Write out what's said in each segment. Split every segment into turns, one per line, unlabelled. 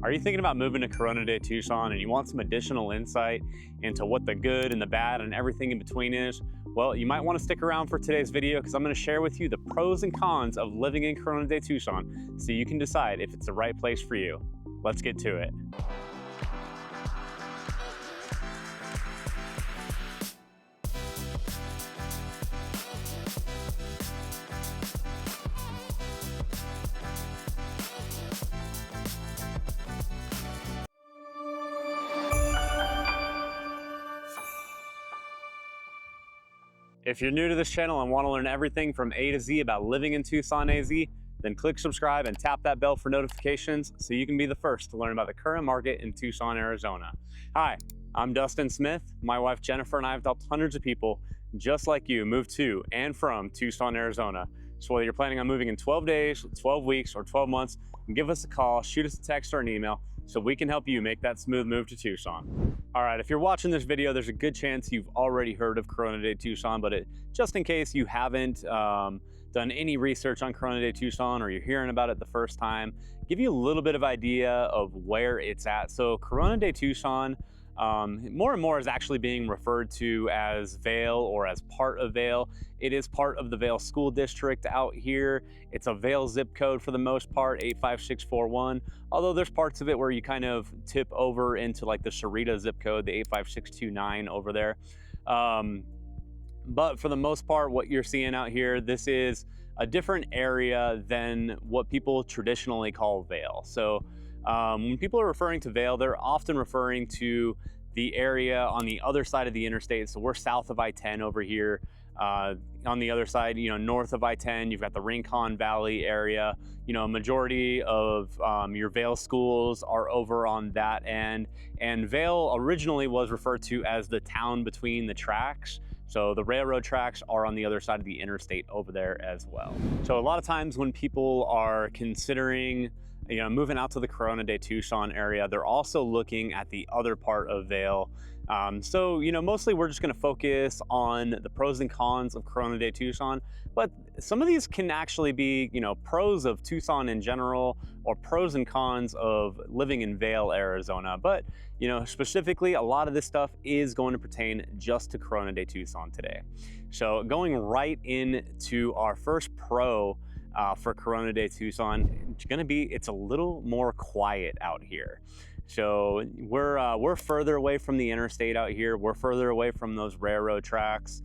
Are you thinking about moving to Corona de Tucson and you want some additional insight into what the good and the bad and everything in between is? Well, you might want to stick around for today's video because I'm going to share with you the pros and cons of living in Corona de Tucson so you can decide if it's the right place for you. Let's get to it. If you're new to this channel and want to learn everything from A to Z about living in Tucson, AZ, then click subscribe and tap that bell for notifications so you can be the first to learn about the current market in Tucson, Arizona. Hi, I'm Dustin Smith. My wife Jennifer and I have helped hundreds of people just like you move to and from Tucson, Arizona. So whether you're planning on moving in 12 days, 12 weeks, or 12 months, give us a call, shoot us a text or an email so we can help you make that smooth move to Tucson. All right, if you're watching this video, there's a good chance you've already heard of Corona de Tucson, but just in case you haven't done any research on Corona de Tucson or you're hearing about it the first time, give you a little bit of idea of where it's at. So Corona de Tucson, more and more is actually being referred to as Vail or as part of Vail. It is part of the Vail School District out here. It's a Vail zip code for the most part, 85641, although there's parts of it where you kind of tip over into like the Sarita zip code, the 85629 over there. But for the most part, what you're seeing out here, this is a different area than what people traditionally call Vail. So when people are referring to Vail, they're often referring to the area on the other side of the interstate. So we're south of I-10 over here. On the other side, north of I-10, you've got the Rincon Valley area. A majority of your Vail schools are over on that end. And Vail originally was referred to as the town between the tracks. So the railroad tracks are on the other side of the interstate over there as well. So a lot of times when people are considering moving out to the Corona de Tucson area, they're also looking at the other part of Vail. So mostly we're just going to focus on the pros and cons of Corona de Tucson, but some of these can actually be, pros of Tucson in general or pros and cons of living in Vail, Arizona. But, specifically, a lot of this stuff is going to pertain just to Corona de Tucson today. So going right into our first pro for Corona de Tucson, it's a little more quiet out here. So we're further away from the interstate out here. We're further away from those railroad tracks.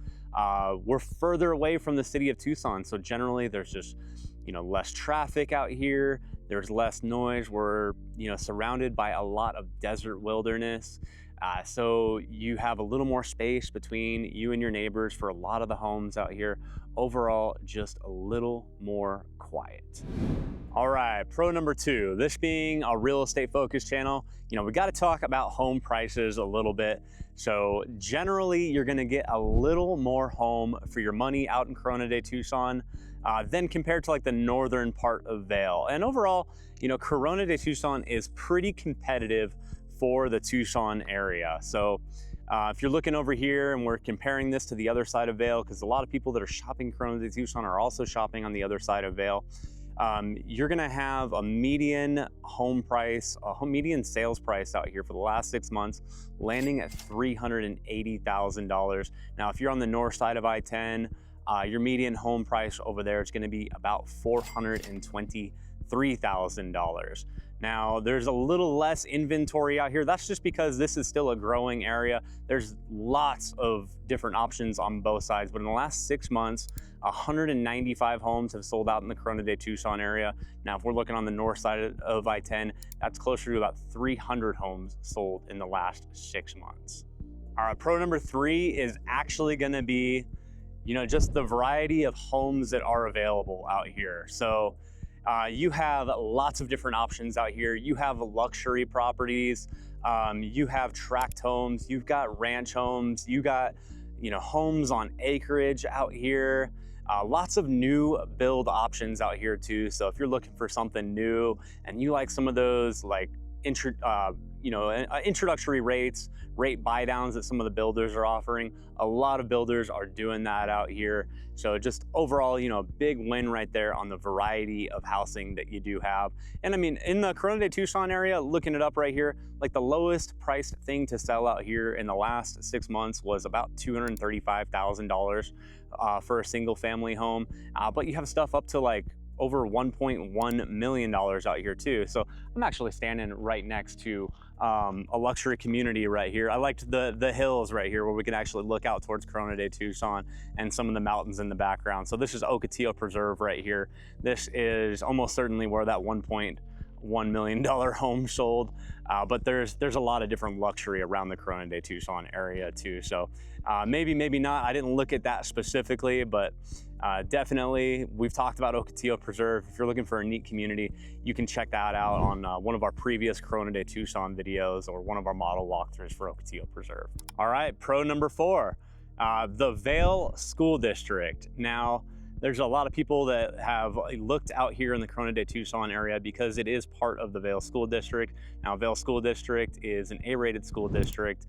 We're further away from the city of Tucson. So generally there's just, less traffic out here. There's less noise. We're, surrounded by a lot of desert wilderness. So you have a little more space between you and your neighbors for a lot of the homes out here. Overall, just a little more quiet. All right, pro number two, this being a real estate focused channel, we got to talk about home prices a little bit. So generally you're going to get a little more home for your money out in Corona de Tucson than compared to like the northern part of Vail. And overall, Corona de Tucson is pretty competitive for the Tucson area. So if you're looking over here and we're comparing this to the other side of Vail, because a lot of people that are shopping Corona de Tucson are also shopping on the other side of Vail, you're gonna have a median home price, median sales price out here for the last 6 months, landing at $380,000. Now, if you're on the north side of I-10, your median home price over there is gonna be about $423,000. Now, there's a little less inventory out here. That's just because this is still a growing area. There's lots of different options on both sides, but in the last 6 months, 195 homes have sold out in the Corona de Tucson area. Now, if we're looking on the north side of I-10, that's closer to about 300 homes sold in the last 6 months. All right, pro number three is actually gonna be, just the variety of homes that are available out here. So you have lots of different options out here. You have luxury properties, you have tract homes, you've got ranch homes, you got homes on acreage out here. Lots of new build options out here too. So if you're looking for something new and you like some of those like introductory rates, rate buy downs that some of the builders are offering. A lot of builders are doing that out here. So just overall, big win right there on the variety of housing that you do have. And I mean, in the Corona de Tucson area, looking it up right here, like the lowest priced thing to sell out here in the last 6 months was about $235,000 for a single family home. But you have stuff up to like over $1.1 million out here too. So I'm actually standing right next to a luxury community right here. I liked the hills right here where we can actually look out towards Corona de Tucson and some of the mountains in the background. So this is Ocotillo Preserve right here. This is almost certainly where that $1.1 million home sold. But there's a lot of different luxury around the Corona de Tucson area too. So maybe not. I didn't look at that specifically, but definitely we've talked about Ocotillo Preserve. If you're looking for a neat community, you can check that out on one of our previous Corona de Tucson videos or one of our model walkthroughs for Ocotillo Preserve. All right, pro number 4, the Vail School District. Now, there's a lot of people that have looked out here in the Corona de Tucson area because it is part of the Vail School District. Now, Vail School District is an A-rated school district,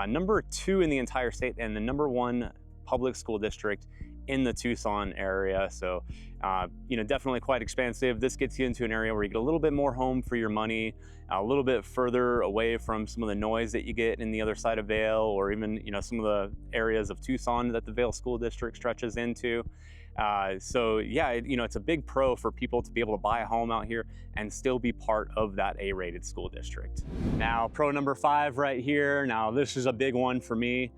number 2 in the entire state and the number 1 public school district in the Tucson area. So, definitely quite expansive. This gets you into an area where you get a little bit more home for your money, a little bit further away from some of the noise that you get in the other side of Vail, or even, some of the areas of Tucson that the Vail School District stretches into. So yeah, it's a big pro for people to be able to buy a home out here and still be part of that A-rated school district. Now, pro number 5 right here. Now, this is a big one for me.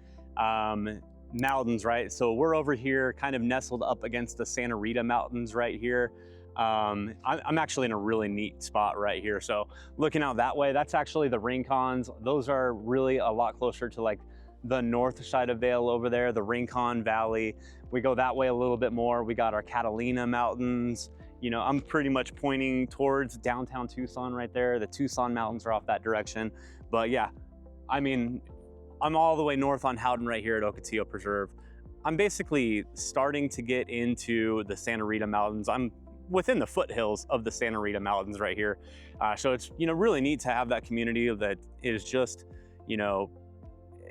Mountains, right? So we're over here kind of nestled up against the Santa Rita Mountains right here. I'm actually in a really neat spot right here. So looking out that way, that's actually the Rincons. Those are really a lot closer to like the north side of Vail over there, the Rincon Valley. We go that way a little bit more. We got our Catalina Mountains. I'm pretty much pointing towards downtown Tucson right there. The Tucson Mountains are off that direction. But yeah, I mean, I'm all the way north on Howden right here at Ocotillo Preserve. I'm basically starting to get into the Santa Rita Mountains. I'm within the foothills of the Santa Rita Mountains right here. So it's, really neat to have that community that is just,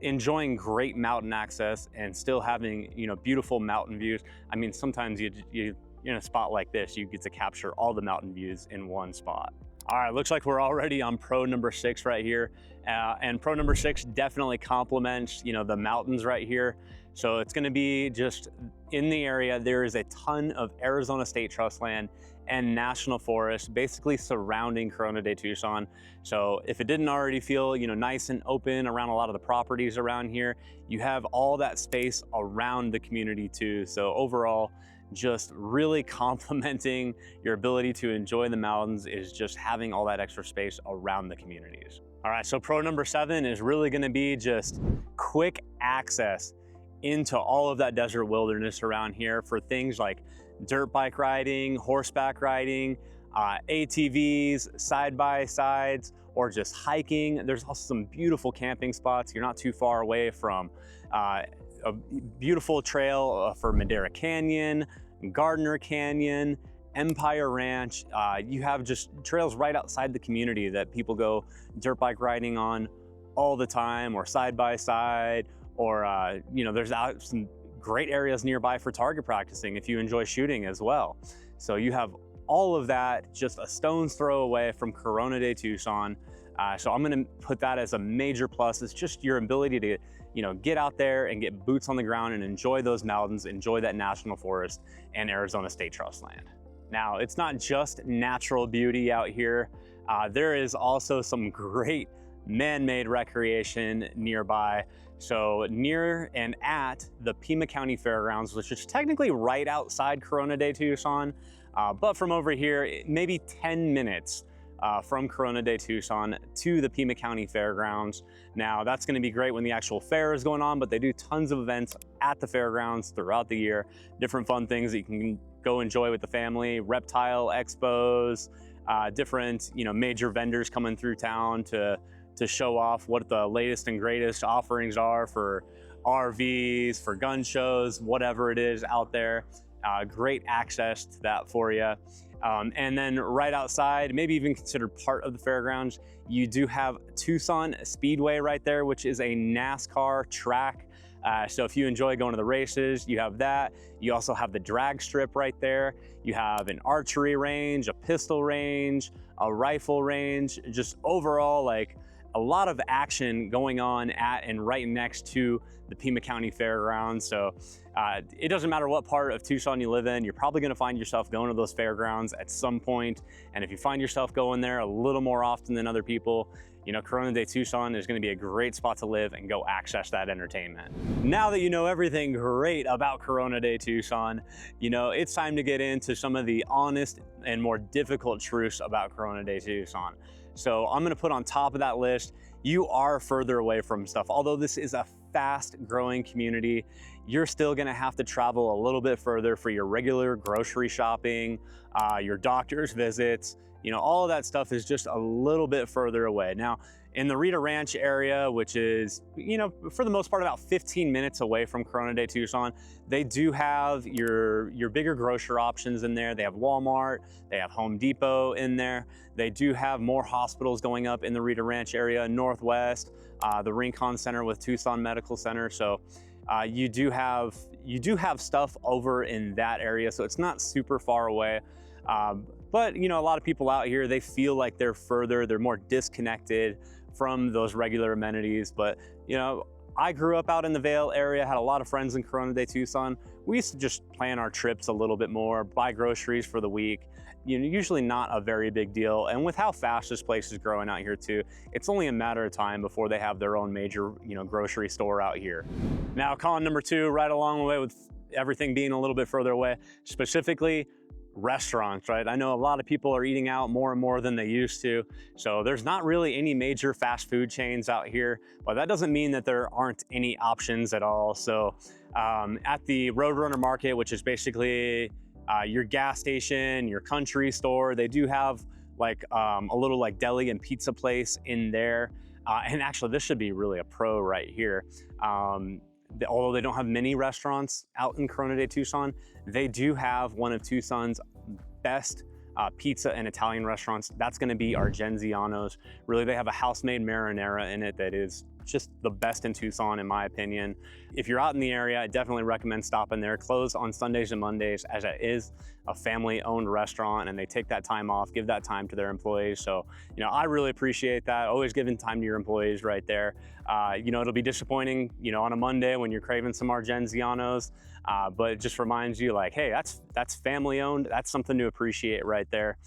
enjoying great mountain access and still having, beautiful mountain views. I mean, sometimes you in a spot like this, you get to capture all the mountain views in one spot. All right, looks like we're already on pro number 6 right here. And pro number 6 definitely complements, the mountains right here. So it's gonna be just in the area, there is a ton of Arizona State Trust land and national forest basically surrounding Corona de Tucson. So if it didn't already feel, nice and open around a lot of the properties around here, you have all that space around the community too. So overall, just really complementing your ability to enjoy the mountains is just having all that extra space around the communities. All right, so pro number 7 is really gonna be just quick access into all of that desert wilderness around here for things like dirt bike riding, horseback riding, ATVs, side-by-sides, or just hiking. There's also some beautiful camping spots. You're not too far away from a beautiful trail for Madera Canyon, Gardner Canyon, Empire Ranch. You have just trails right outside the community that people go dirt bike riding on all the time, or side-by-side, or there's some great areas nearby for target practicing if you enjoy shooting as well. So you have all of that just a stone's throw away from Corona de Tucson. So I'm gonna put that as a major plus. It's just your ability to get out there and get boots on the ground and enjoy those mountains, enjoy that national forest and Arizona State Trust land. Now, it's not just natural beauty out here. There is also some great man-made recreation nearby. So near and at the Pima County Fairgrounds, which is technically right outside Corona de Tucson, but from over here, maybe 10 minutes from Corona de Tucson to the Pima County Fairgrounds. Now, that's gonna be great when the actual fair is going on, but they do tons of events at the fairgrounds throughout the year, different fun things that you can go enjoy with the family, reptile expos, different major vendors coming through town to show off what the latest and greatest offerings are for RVs, for gun shows, whatever it is out there. Great access to that for you. And then right outside, maybe even considered part of the fairgrounds, you do have Tucson Speedway right there, which is a NASCAR track. So if you enjoy going to the races, you have that. You also have the drag strip right there. You have an archery range, a pistol range, a rifle range, just overall like a lot of action going on at and right next to the Pima County Fairgrounds. So it doesn't matter what part of Tucson you live in, you're probably gonna find yourself going to those fairgrounds at some point. And if you find yourself going there a little more often than other people, you know, Corona de Tucson is gonna be a great spot to live and go access that entertainment. Now that you know everything great about Corona de Tucson, you know, it's time to get into some of the honest and more difficult truths about Corona de Tucson. So I'm gonna put on top of that list, you are further away from stuff. Although this is a fast growing community, you're still gonna have to travel a little bit further for your regular grocery shopping, your doctor's visits. You know, all of that stuff is just a little bit further away. Now, in the Rita Ranch area, which is, you know, for the most part about 15 minutes away from Corona de Tucson, they do have your bigger grocery options in there. They have Walmart, they have Home Depot in there. They do have more hospitals going up in the Rita Ranch area, Northwest, the Rincon Center with Tucson Medical Center. So you do have stuff over in that area. So it's not super far away. But you know, a lot of people out here, they feel like they're further, they're more disconnected from those regular amenities. But you know, I grew up out in the Vail area, had a lot of friends in Corona de Tucson. We used to just plan our trips a little bit more, buy groceries for the week. You know, usually not a very big deal. And with how fast this place is growing out here too, it's only a matter of time before they have their own major, you know, grocery store out here. Now, con number two, right along the way with everything being a little bit further away, specifically restaurants, right? I know a lot of people are eating out more and more than they used to. So there's not really any major fast food chains out here, but that doesn't mean that there aren't any options at all. So at the Roadrunner Market, which is basically your gas station, your country store, they do have like a little like deli and pizza place in there. And actually this should be really a pro right here. Although they don't have many restaurants out in Corona de Tucson, they do have one of Tucson's best pizza and Italian restaurants. That's gonna be Argenziano's. Really, they have a house-made marinara in it that is just the best in Tucson, in my opinion. If you're out in the area, I definitely recommend stopping there. Closed on Sundays and Mondays, as it is a family-owned restaurant, and they take that time off, give that time to their employees. So, you know, I really appreciate that. Always giving time to your employees right there. You know, it'll be disappointing, you know, on a Monday when you're craving some Argenziano's, but it just reminds you like, hey, that's family-owned. That's something to appreciate right there.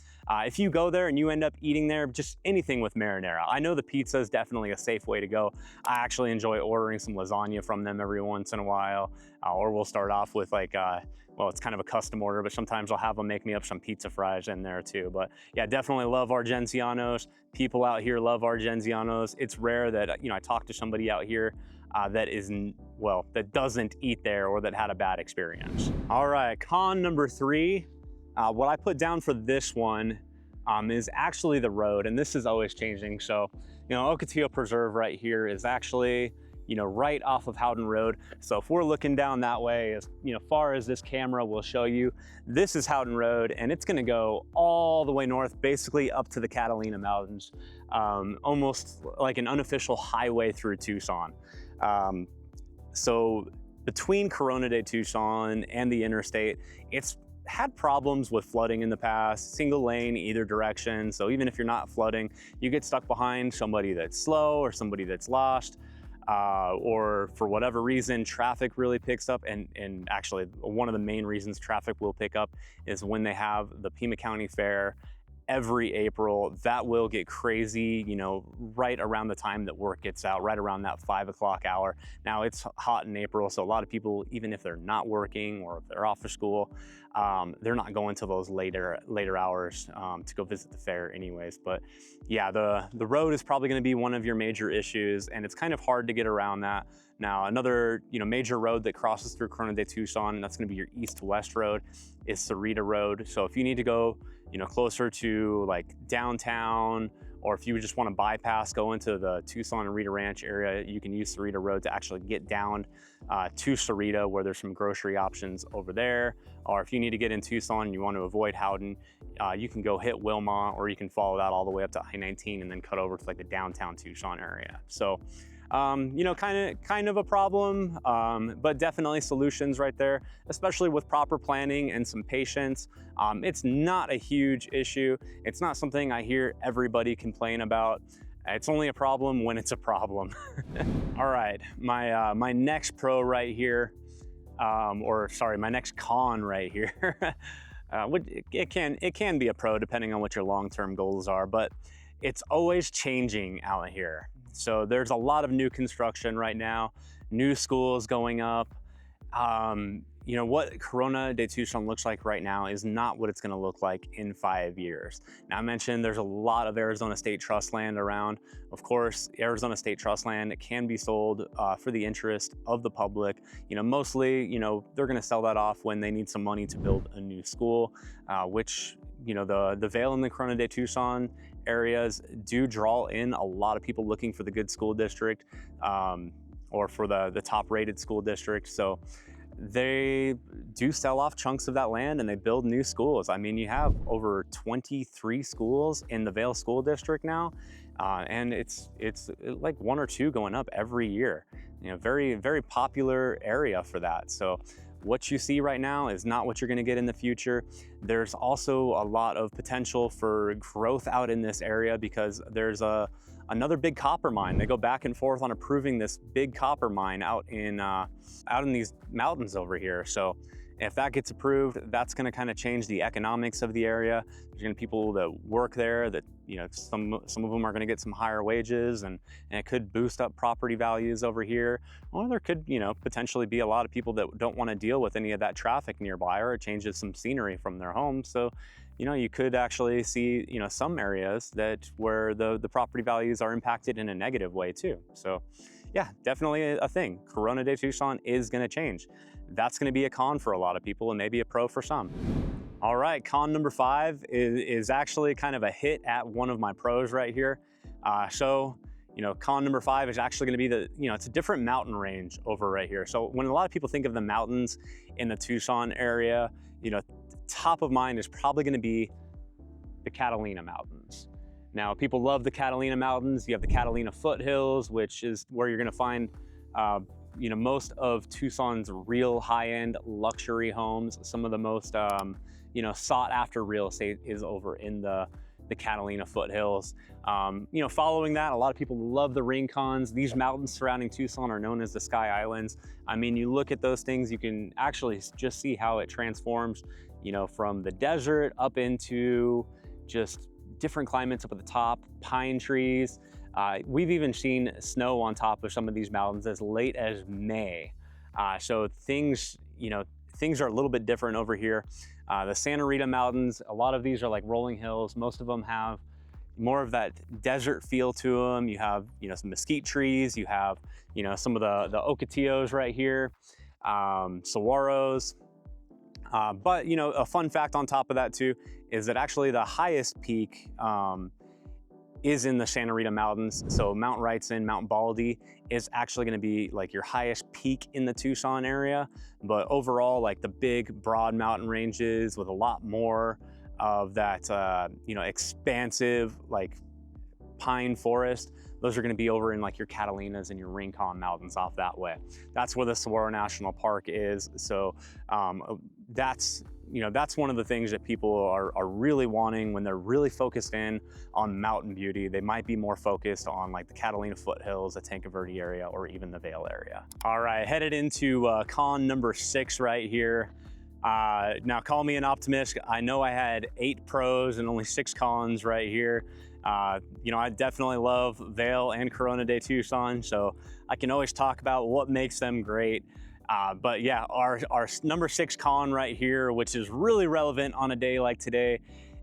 If you go there and you end up eating there, just anything with marinara. I know the pizza is definitely a safe way to go. I actually enjoy ordering some lasagna from them every once in a while, or we'll start off with like, well, it's kind of a custom order, but sometimes I'll have them make me up some pizza fries in there too. But yeah, definitely love Argenziano's. People out here love Argenziano's. It's rare that, you know, I talk to somebody out here that isn't, well, that doesn't eat there or that had a bad experience. All right, con number three. What I put down for this one is actually the road, and this is always changing. So, you know, Ocotillo Preserve right here is actually, you know, right off of Howden Road. So if we're looking down that way, as you know, far as this camera will show you, this is Howden Road, and it's gonna go all the way north, basically up to the Catalina Mountains, almost like an unofficial highway through Tucson. So between Corona de Tucson and the interstate, it's had problems with flooding in the past, single lane either direction. So even if you're not flooding, you get stuck behind somebody that's slow or somebody that's lost, or for whatever reason, traffic really picks up. And actually one of the main reasons traffic will pick up is when they have the Pima County Fair every April. That will get crazy, you know, right around the time that work gets out, right around that 5 o'clock hour. Now it's hot in April, so a lot of people, even if they're not working or if they're off for school, they're not going to those later hours to go visit the fair anyways. But yeah, the road is probably gonna be one of your major issues, and it's kind of hard to get around that. Now, another, you know, major road that crosses through Corona de Tucson, and that's gonna be your east-west road, is Sarita Road. So if you need to go, you know, closer to like downtown or if you just want to bypass, go into the Tucson and Rita Ranch area, you can use Sarita Road to actually get down to Sarita, where there's some grocery options over there. Or if you need to get in Tucson and you want to avoid Howden, you can go hit Wilmot, or you can follow that all the way up to I-19 and then cut over to like the downtown Tucson area. So you know, kind of a problem, but definitely solutions right there, especially with proper planning and some patience. It's not a huge issue. It's not something I hear everybody complain about. It's only a problem when it's a problem. All right, my next pro right here, or sorry, my next con right here. It can be a pro depending on what your long-term goals are, but it's always changing out here. So there's a lot of new construction right now, new schools going up. You know, what Corona de Tucson looks like right now is not what it's going to look like in 5 years. Now, I mentioned there's a lot of Arizona State Trust land around. Of course, Arizona State Trust land can be sold for the interest of the public. You know, mostly, you know, they're going to sell that off when they need some money to build a new school, which, you know, the Vail and the Corona de Tucson areas do draw in a lot of people looking for the good school district, or for the top rated school district. So they do sell off chunks of that land and they build new schools. I mean, you have over 23 schools in the Vail School District now, and it's like 1 or 2 going up every year. You know, very, very popular area for that. So what you see right now is not what you're going to get in the future. There's also a lot of potential for growth out in this area because there's another big copper mine. They go back and forth on approving this big copper mine out in these mountains over here. So if that gets approved, that's going to kind of change the economics of the area. There's going to be people that work there that, you know, some of them are going to get some higher wages, and it could boost up property values over here. Or there could, you know, potentially be a lot of people that don't want to deal with any of that traffic nearby, or it changes some scenery from their home. So, you know, you could actually see, you know, some areas where the property values are impacted in a negative way too. So yeah, definitely a thing. Corona de Tucson is going to change. That's going to be a con for a lot of people and maybe a pro for some. All right, con number 5 is actually kind of a hit at one of my pros right here. So, you know, con number 5 is actually going to be it's a different mountain range over right here. So when a lot of people think of the mountains in the Tucson area, you know, top of mind is probably going to be the Catalina Mountains. Now, people love the Catalina Mountains. You have the Catalina foothills, which is where you're going to find you know, most of Tucson's real high-end luxury homes. Some of the most you know, sought after real estate is over in the Catalina foothills. You know, following that, a lot of people love the Rincons. These mountains surrounding Tucson are known as the Sky Islands. I mean, you look at those things, you can actually just see how it transforms, you know, from the desert up into just different climates up at the top, pine trees. We've even seen snow on top of some of these mountains as late as May. So things are a little bit different over here. The Santa Rita Mountains, a lot of these are like rolling hills. Most of them have more of that desert feel to them. You have, you know, some mesquite trees. You have, you know, some of the ocotillos right here, saguaros. But, you know, a fun fact on top of that too is that actually the highest peak is in the Santa Rita Mountains. So Mount Wrightson, Mount Baldy is actually going to be like your highest peak in the Tucson area. But overall, like the big broad mountain ranges with a lot more of that, you know, expansive like pine forest, those are going to be over in like your Catalinas and your Rincon Mountains off that way. That's where the Saguaro National Park is. So that's, you know, that's one of the things that people are really wanting when they're really focused in on mountain beauty. They might be more focused on like the Catalina foothills, the Tanque Verde area, or even the Vail area. All right, headed into con number 6 right here. Now, call me an optimist. I know I had 8 pros and only 6 cons right here. You know, I definitely love Vail and Corona de Tucson, so I can always talk about what makes them great. But yeah, our number 6 con right here, which is really relevant on a day like today,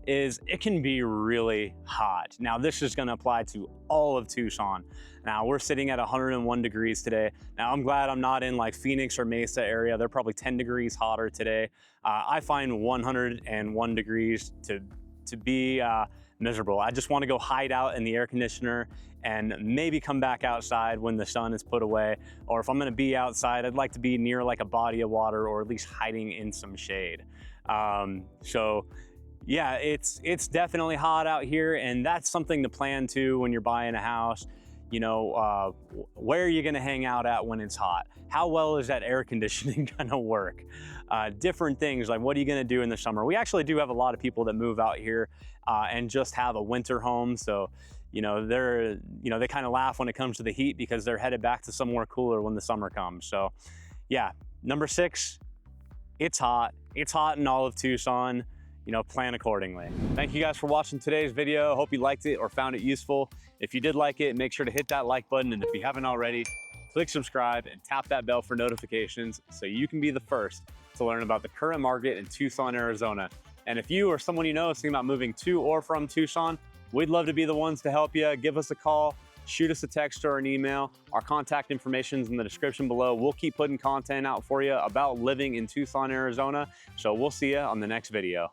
is it can be really hot. Now, this is going to apply to all of Tucson. Now, we're sitting at 101 degrees today. Now, I'm glad I'm not in like Phoenix or Mesa area. They're probably 10 degrees hotter today. I find 101 degrees to be miserable. I just want to go hide out in the air conditioner and maybe come back outside when the sun is put away. Or if I'm going to be outside, I'd like to be near like a body of water or at least hiding in some shade. So yeah, it's definitely hot out here, and that's something to plan to when you're buying a house. You know, where are you going to hang out at when it's hot? How well is that air conditioning going to work? Different things like what are you going to do in the summer? We actually do have a lot of people that move out here and just have a winter home. So, you know, they kind of laugh when it comes to the heat because they're headed back to somewhere cooler when the summer comes. So yeah, number 6, it's hot. It's hot in all of Tucson. You know, plan accordingly. Thank you guys for watching today's video. Hope you liked it or found it useful. If you did like it, make sure to hit that like button. And if you haven't already, click subscribe and tap that bell for notifications so you can be the first to learn about the current market in Tucson, Arizona. And if you or someone you know is thinking about moving to or from Tucson, we'd love to be the ones to help you. Give us a call, shoot us a text or an email. Our contact information is in the description below. We'll keep putting content out for you about living in Tucson, Arizona. So we'll see you on the next video.